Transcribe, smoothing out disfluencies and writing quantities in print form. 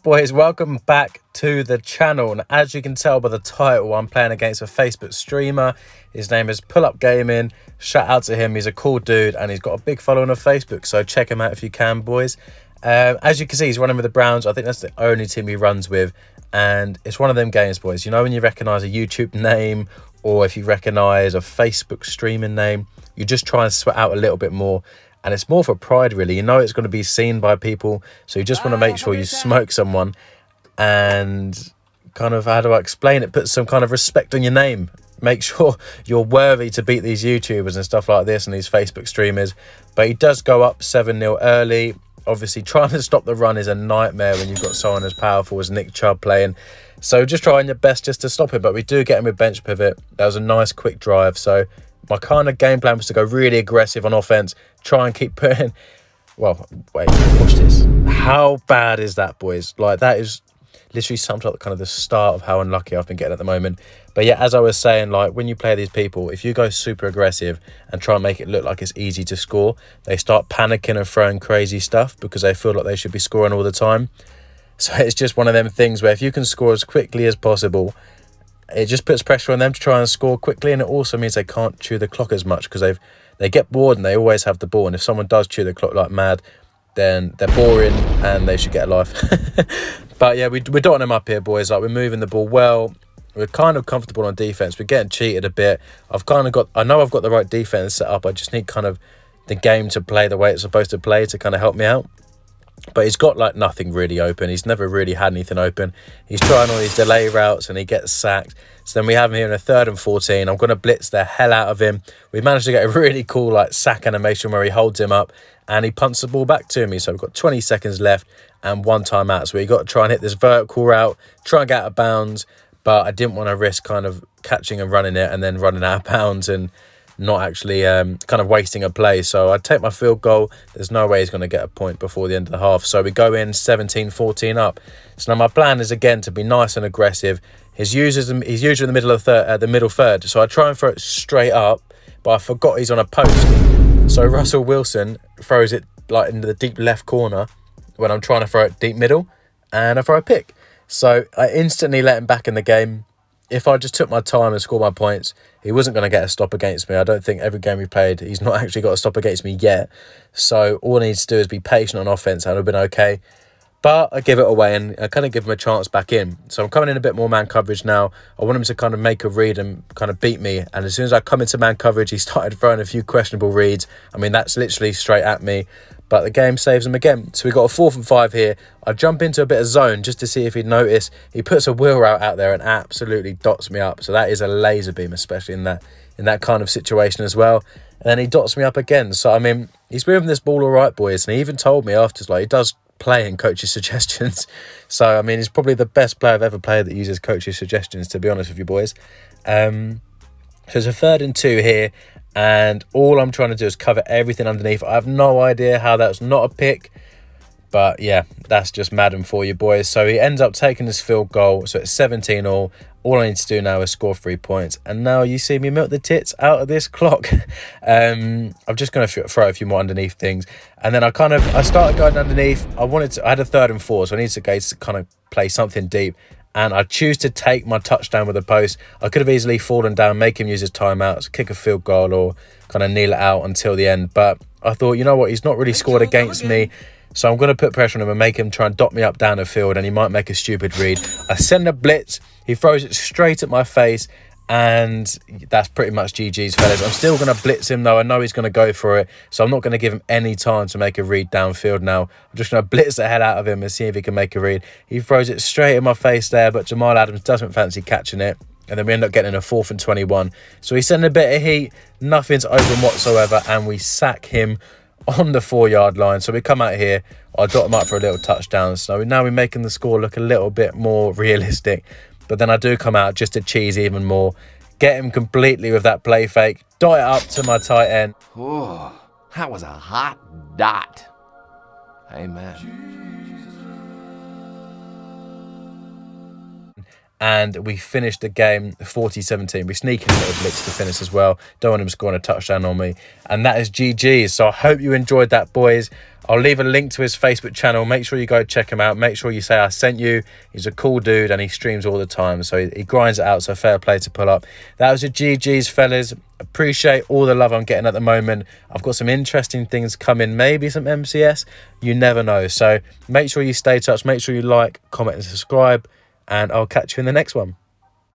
up, boys? Welcome back to the channel. And as you can tell by the title, I'm playing against a Facebook streamer. His name is Pull Up Gaming. Shout out to him. He's a cool dude and he's got a big following on Facebook, so check him out if you can, boys. As you can see, he's running with the Browns. I think that's the only team he runs with, and it's one of them games, boys. You know when you recognize a YouTube name, or if you recognize a Facebook streaming name, you just try and sweat out a little bit more. And it's more for pride, really. You know it's going to be seen by people, so you just want to make sure you smoke someone and kind of, how do I explain it, put some kind of respect on your name. Make sure you're worthy to beat these YouTubers and stuff like this and these Facebook streamers. But he does go up 7-0 early. Obviously, trying to stop the run is a nightmare when you've got someone as powerful as Nick Chubb playing. So just trying your best just to stop him. But we do get him with bench pivot. That was a nice quick drive. So my kind of game plan was to go really aggressive on offense, try and keep putting... Well, wait, watch this. How bad is that, boys? Like, that is literally sums up kind of the start of how unlucky I've been getting at the moment. But yeah, as I was saying, like, when you play these people, if you go super aggressive and try and make it look like it's easy to score, they start panicking and throwing crazy stuff because they feel like they should be scoring all the time. So it's just one of them things where if you can score as quickly as possible, it just puts pressure on them to try and score quickly, and it also means they can't chew the clock as much because they get bored and they always have the ball. And if someone does chew the clock like mad, then they're boring and they should get a life. But yeah, we're dotting them up here, boys. Like, we're moving the ball well. We're kind of comfortable on defense. We're getting cheated a bit. I know I've got the right defense set up. I just need kind of the game to play the way it's supposed to play to kind of help me out. But he's got like nothing really open. He's never really had anything open. He's trying all these delay routes and he gets sacked. So then we have him here in a 3rd and 14. I'm going to blitz the hell out of him. We managed to get a really cool like sack animation where he holds him up and he punts the ball back to me. So we've got 20 seconds left and 1 timeout. So we've got to try and hit this vertical route, try and get out of bounds. But I didn't want to risk kind of catching and running it and then running out of bounds and not actually kind of wasting a play. So I take my field goal. There's no way he's going to get a point before the end of the half. So we go in 17-14 up. So now my plan is, again, to be nice and aggressive. He's usually in the middle of the middle third. So I try and throw it straight up, but I forgot he's on a post. So Russell Wilson throws it like into the deep left corner when I'm trying to throw it deep middle, and I throw a pick. So I instantly let him back in the game. If I just took my time and scored my points, he wasn't going to get a stop against me. I don't think every game we played, he's not actually got a stop against me yet. So all he needs to do is be patient on offense and it'll have been okay. But I give it away and I kind of give him a chance back in. So I'm coming in a bit more man coverage now. I want him to kind of make a read and kind of beat me. And as soon as I come into man coverage, he started throwing a few questionable reads. I mean, that's literally straight at me. But the game saves him again. So we've got a 4th and 5 here. I jump into a bit of zone just to see if he'd notice. He puts a wheel route out there and absolutely dots me up. So that is a laser beam, especially in that kind of situation as well. And then he dots me up again. So, I mean, he's moving this ball all right, boys. And he even told me after, like, he does play in coach's suggestions. So, I mean, he's probably the best player I've ever played that uses coach's suggestions, to be honest with you, boys. So it's a 3rd and 2 here. And all I'm trying to do is cover everything underneath. I have no idea how that's not a pick. But yeah, that's just Madden for you, boys. So he ends up taking this field goal. So it's 17 all. All I need to do now is score 3 points. And now you see me milk the tits out of this clock. I'm just going to throw a few more underneath things. And then I started going underneath. I had a 3rd and 4. So I need to kind of play something deep. And I choose to take my touchdown with a post. I could have easily fallen down, make him use his timeouts, kick a field goal or kind of kneel it out until the end. But I thought, you know what, he's not really scored against me. So I'm going to put pressure on him and make him try and dot me up down the field, and he might make a stupid read. I send a blitz. He throws it straight at my face, and that's pretty much GG's, fellas. I'm still going to blitz him, though. I know he's going to go for it, so I'm not going to give him any time to make a read downfield now. I'm just going to blitz the hell out of him and see if he can make a read. He throws it straight in my face there, but Jamal Adams doesn't fancy catching it. And then we end up getting a 4th and 21. So we send a bit of heat. Nothing's open whatsoever, and we sack him on the 4-yard line. So we come out here. I dot him up for a little touchdown. So now we're making the score look a little bit more realistic. But then I do come out just to cheese even more. Get him completely with that play fake. Dot it up to my tight end. Oh, that was a hot dot. Amen. And we finished the game 40-17. We sneak in a little blitz to finish as well. Don't want him scoring a touchdown on me. And that is GG. So I hope you enjoyed that, boys. I'll leave a link to his Facebook channel. Make sure you go check him out. Make sure you say I sent you. He's a cool dude and he streams all the time. So he grinds it out. So fair play to Pull Up. That was your GG's, fellas. Appreciate all the love I'm getting at the moment. I've got some interesting things coming. Maybe some MCS. You never know. So make sure you stay in touch. Make sure you like, comment and subscribe. And I'll catch you in the next one.